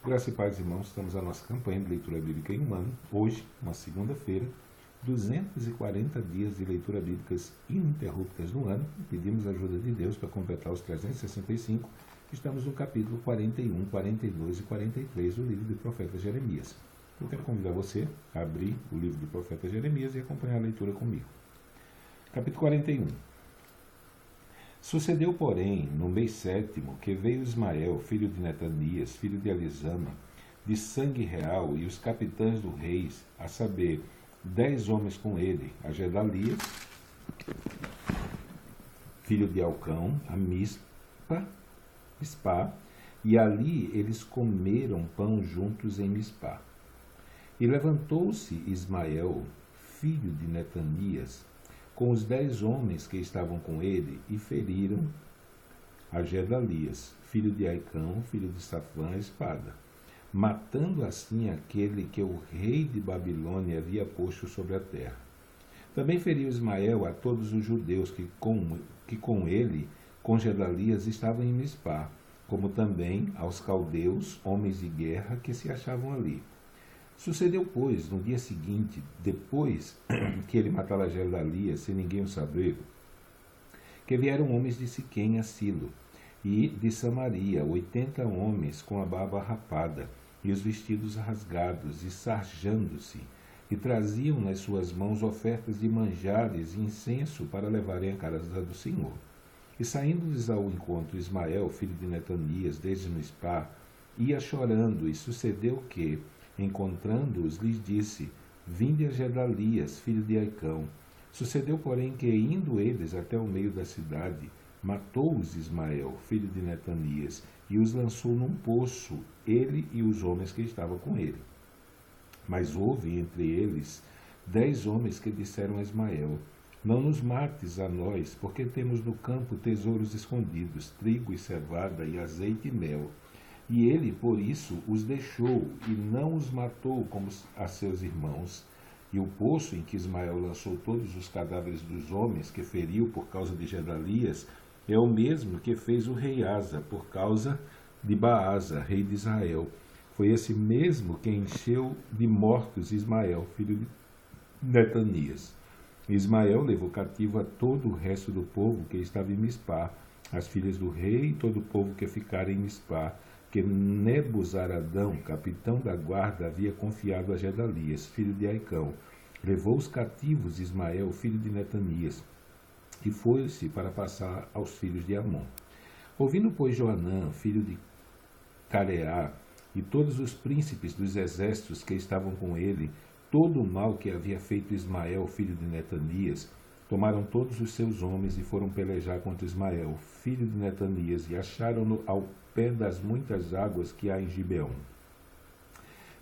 Graças e paz, irmãos, estamos na nossa campanha de leitura bíblica em um ano. Hoje, uma segunda-feira, 240 dias de leitura bíblicas ininterruptas no ano. Pedimos a ajuda de Deus para completar os 365. Estamos no capítulo 41, 42 e 43 do livro do profeta Jeremias. Eu quero convidar você a abrir o livro do profeta Jeremias e acompanhar a leitura comigo. Capítulo 41. Sucedeu, porém, no mês 7º, que veio Ismael, filho de Netanias, filho de Elisama, de sangue real, e os capitães do reis, a saber, 10 homens com ele, a Gedalias, filho de Alcão, a Mispa, e ali eles comeram pão juntos em Mispa. E levantou-se Ismael, filho de Netanias, com os 10 homens que estavam com ele, e feriram a Gedalias, filho de Aicão, filho de Safã, a espada, matando assim aquele que o rei de Babilônia havia posto sobre a terra. Também feriu Ismael a todos os judeus que com ele, com Gedalias, estavam em Mispa, como também aos caldeus, homens de guerra, que se achavam ali. Sucedeu, pois, no dia seguinte, depois que ele matara Gedalias, sem ninguém o saber, que vieram homens de Siquém a Silo, e de Samaria, 80 homens com a barba rapada, e os vestidos rasgados, e sarjando-se, e traziam nas suas mãos ofertas de manjares e incenso para levarem à casa do Senhor. E saindo-lhes ao encontro Ismael, filho de Netanias, desde Mispa, ia chorando, e sucedeu que, encontrando-os, lhes disse: Vinde a Gedalias, filho de Aicão. Sucedeu, porém, que, indo eles até o meio da cidade, matou-os Ismael, filho de Netanias, e os lançou num poço, ele e os homens que estavam com ele. Mas houve entre eles 10 homens que disseram a Ismael: Não nos mates a nós, porque temos no campo tesouros escondidos, trigo e cevada, e azeite e mel. E ele, por isso, os deixou e não os matou como a seus irmãos. E o poço em que Ismael lançou todos os cadáveres dos homens que feriu por causa de Gedalias é o mesmo que fez o rei Asa por causa de Baasa, rei de Israel. Foi esse mesmo que encheu de mortos Ismael, filho de Netanias. Ismael levou cativo a todo o resto do povo que estava em Mispa, as filhas do rei e todo o povo que ficara em Mispa, que Nebuzaradão, capitão da guarda, havia confiado a Gedalias, filho de Aicão. Levou os cativos Ismael, filho de Netanias, e foi-se para passar aos filhos de Amon. Ouvindo, pois, Joanã, filho de Careá, e todos os príncipes dos exércitos que estavam com ele, todo o mal que havia feito Ismael, filho de Netanias, tomaram todos os seus homens e foram pelejar contra Ismael, filho de Netanias, e acharam-no ao pé das muitas águas que há em Gibeon.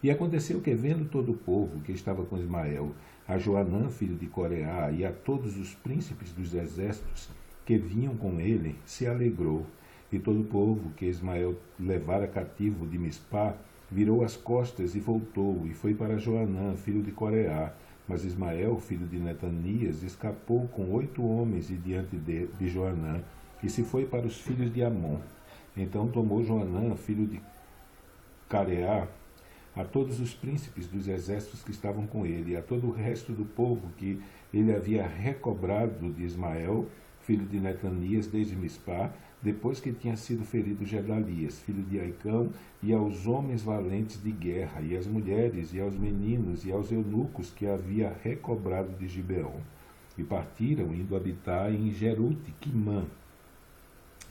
E aconteceu que, vendo todo o povo que estava com Ismael, a Joanã, filho de Coreá, e a todos os príncipes dos exércitos que vinham com ele, se alegrou. E todo o povo que Ismael levara cativo de Mispa, virou as costas e voltou, e foi para Joanã, filho de Coreá. Mas Ismael, filho de Netanias, escapou com 8 homens e diante de Joanã, e se foi para os filhos de Amon. Então tomou Joanã, filho de Careá, a todos os príncipes dos exércitos que estavam com ele, e a todo o resto do povo que ele havia recobrado de Ismael, filho de Netanias, desde Mispa, depois que tinha sido ferido Gedalias, filho de Aicão, e aos homens valentes de guerra, e às mulheres, e aos meninos, e aos eunucos que havia recobrado de Gibeon. E partiram, indo habitar em Jerute-Quimã,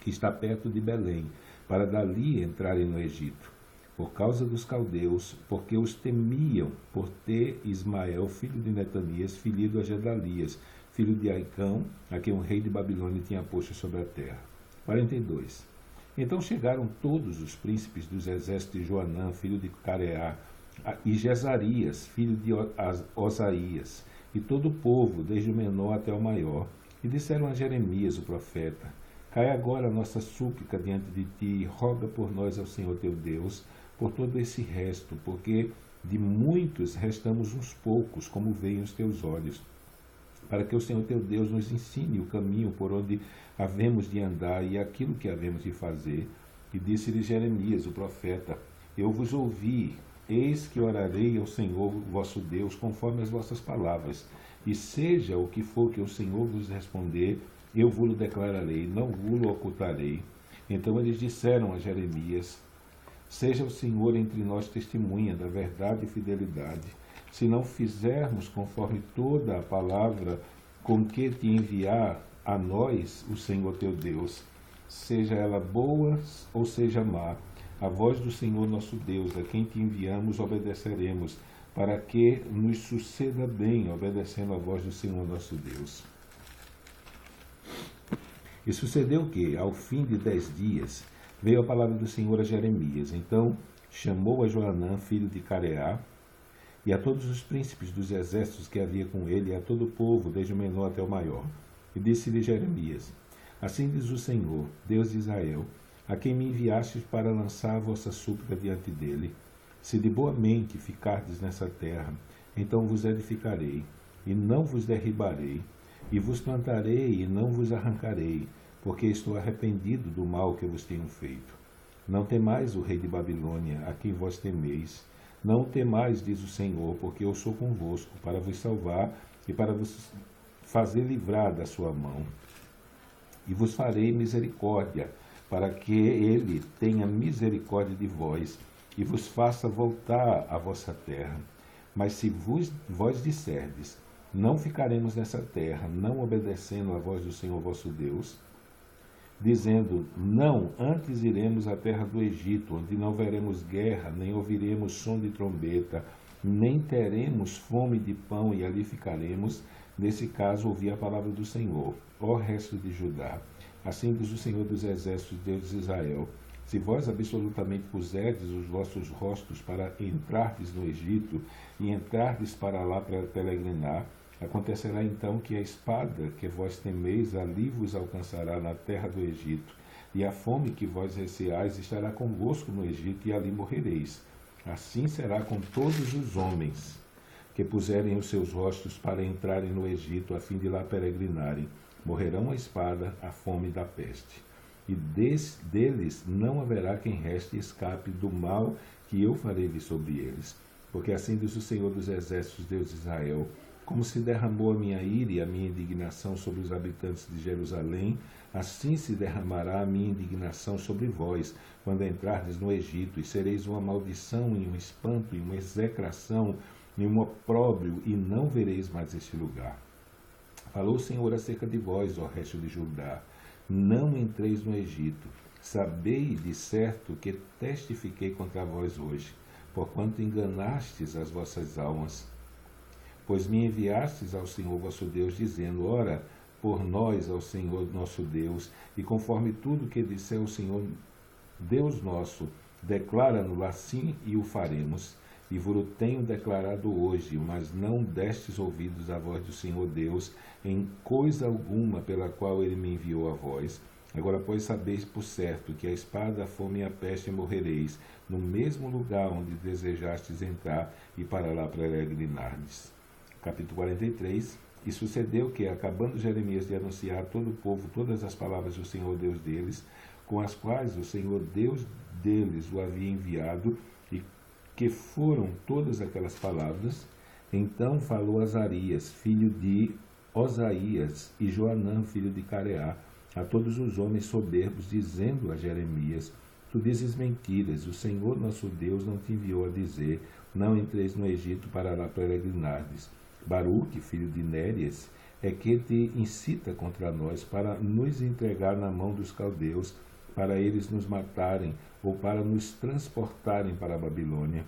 que está perto de Belém, para dali entrarem no Egito, por causa dos caldeus, porque os temiam por ter Ismael, filho de Netanias, ferido a Gedalias, filho de Aicão, a quem o rei de Babilônia tinha posto sobre a terra. 42. Então chegaram todos os príncipes dos exércitos de Joanã, filho de Careá, e Jezarias, filho de Osaías, e todo o povo, desde o menor até o maior, e disseram a Jeremias, o profeta: Cai agora a nossa súplica diante de ti, e roga por nós ao Senhor teu Deus, por todo esse resto, porque de muitos restamos uns poucos, como veem os teus olhos, para que o Senhor teu Deus nos ensine o caminho por onde havemos de andar e aquilo que havemos de fazer. E disse-lhe Jeremias, o profeta: eu vos ouvi, eis que orarei ao Senhor vosso Deus, conforme as vossas palavras. E seja o que for que o Senhor vos responder, eu vos declararei, não vos ocultarei. Então eles disseram a Jeremias: seja o Senhor entre nós testemunha da verdade e fidelidade, se não fizermos conforme toda a palavra com que te enviar a nós o Senhor teu Deus, seja ela boa ou seja má, a voz do Senhor nosso Deus, a quem te enviamos, obedeceremos, para que nos suceda bem, obedecendo a voz do Senhor nosso Deus. E sucedeu que, ao fim de 10 dias, veio a palavra do Senhor a Jeremias. Então chamou a Joanã, filho de Careá, e a todos os príncipes dos exércitos que havia com ele, e a todo o povo, desde o menor até o maior. E disse-lhe Jeremias: assim diz o Senhor, Deus de Israel, a quem me enviastes para lançar a vossa súplica diante dele. Se de boa mente ficardes nessa terra, então vos edificarei, e não vos derribarei, e vos plantarei, e não vos arrancarei, porque estou arrependido do mal que vos tenho feito. Não temais o rei de Babilônia, a quem vós temeis. Não temais, diz o Senhor, porque eu sou convosco, para vos salvar e para vos fazer livrar da sua mão. E vos farei misericórdia, para que ele tenha misericórdia de vós, e vos faça voltar à vossa terra. Mas se vós disserdes: não ficaremos nessa terra, não obedecendo à voz do Senhor vosso Deus, dizendo: não, antes iremos à terra do Egito, onde não veremos guerra, nem ouviremos som de trombeta, nem teremos fome de pão, e ali ficaremos. Nesse caso, ouvi a palavra do Senhor, ó resto de Judá. Assim diz o Senhor dos exércitos, Deus de Israel: se vós absolutamente puserdes os vossos rostos para entrardes no Egito, e entrardes para lá para peregrinar, acontecerá então que a espada que vós temeis ali vos alcançará na terra do Egito, e a fome que vós receais estará convosco no Egito, e ali morrereis. Assim será com todos os homens que puserem os seus rostos para entrarem no Egito, a fim de lá peregrinarem. Morrerão a espada, a fome da peste. E deles não haverá quem reste e escape do mal que eu farei sobre eles. Porque assim diz o Senhor dos exércitos, Deus de Israel: como se derramou a minha ira e a minha indignação sobre os habitantes de Jerusalém, assim se derramará a minha indignação sobre vós, quando entrardes no Egito, e sereis uma maldição e um espanto e uma execração e um opróbrio, e não vereis mais este lugar. Falou o Senhor acerca de vós, ó resto de Judá: não entreis no Egito. Sabei de certo que testifiquei contra vós hoje, porquanto enganastes as vossas almas. Pois me enviastes ao Senhor vosso Deus, dizendo: ora, por nós ao Senhor nosso Deus, e conforme tudo que disser o Senhor Deus nosso, declara-no assim e o faremos. E vos tenho declarado hoje, mas não destes ouvidos à voz do Senhor Deus, em coisa alguma pela qual ele me enviou a vós. Agora, pois, sabeis por certo que a espada, a fome e a peste morrereis, no mesmo lugar onde desejastes entrar, e para lá peregrinardes. Capítulo 43. E sucedeu que, acabando Jeremias de anunciar a todo o povo todas as palavras do Senhor Deus deles, com as quais o Senhor Deus deles o havia enviado, e que foram todas aquelas palavras, então falou Azarias, filho de Osaías, e Joanã, filho de Careá, a todos os homens soberbos, dizendo a Jeremias: tu dizes mentiras, o Senhor nosso Deus não te enviou a dizer: não entreis no Egito para lá peregrinardes. Baruque, filho de Nérias, é que te incita contra nós, para nos entregar na mão dos caldeus, para eles nos matarem, ou para nos transportarem para a Babilônia.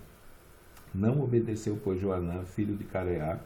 Não obedeceu, pois, Joanã, filho de Careá,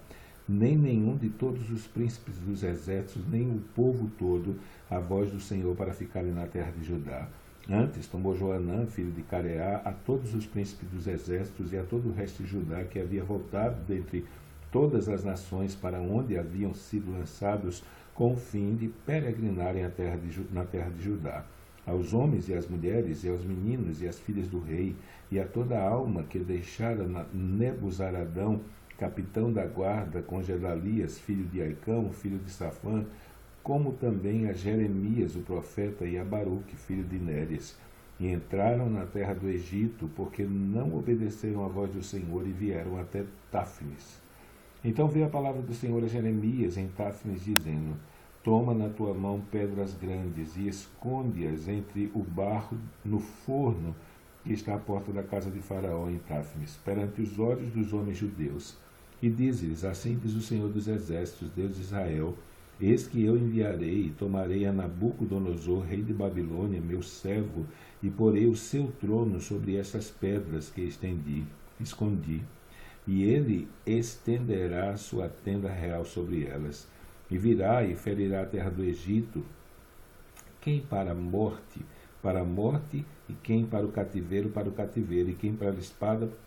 nem nenhum de todos os príncipes dos exércitos, nem o povo todo, a voz do Senhor para ficarem na terra de Judá. Antes tomou Joanã, filho de Careá, a todos os príncipes dos exércitos e a todo o resto de Judá, que havia voltado dentre todas as nações para onde haviam sido lançados, com o fim de peregrinarem na terra de Judá. Aos homens e às mulheres, e aos meninos e às filhas do rei, e a toda a alma que deixara Nebuzaradão, capitão da guarda, com Gedalias, filho de Aicão, filho de Safã, como também a Jeremias, o profeta, e a Baruque, filho de Nérias. e entraram na terra do Egito, porque não obedeceram à voz do Senhor e vieram até Táfnis. Então veio a palavra do Senhor a Jeremias em Táfnis, dizendo: Toma na tua mão pedras grandes e esconde-as entre o barro no forno que está à porta da casa de Faraó em Táfnis, perante os olhos dos homens judeus. E diz-lhes: Assim diz o Senhor dos Exércitos, Deus de Israel: Eis que eu enviarei e tomarei a Nabucodonosor, rei de Babilônia, meu servo, e porei o seu trono sobre essas pedras que escondi, e ele estenderá a sua tenda real sobre elas, e virá e ferirá a terra do Egito, quem para a morte, e quem para o cativeiro, e quem para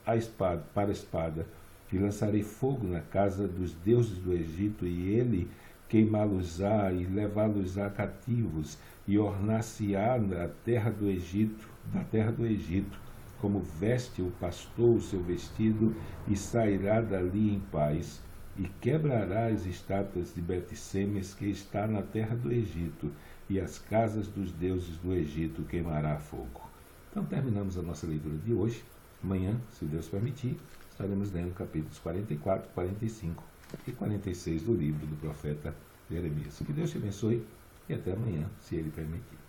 a espada, e lançarei fogo na casa dos deuses do Egito, e ele queimá-los-á e levá-los-á cativos, e ornar-se-á da terra do Egito, como veste o pastor o seu vestido, e sairá dali em paz, e quebrará as estátuas de Bet-Semes que está na terra do Egito, e as casas dos deuses do Egito queimará a fogo. Então terminamos a nossa leitura de hoje. Amanhã, se Deus permitir, estaremos lendo capítulos 44, 45 e 46 do livro do profeta Jeremias. Que Deus te abençoe e até amanhã, se Ele permitir.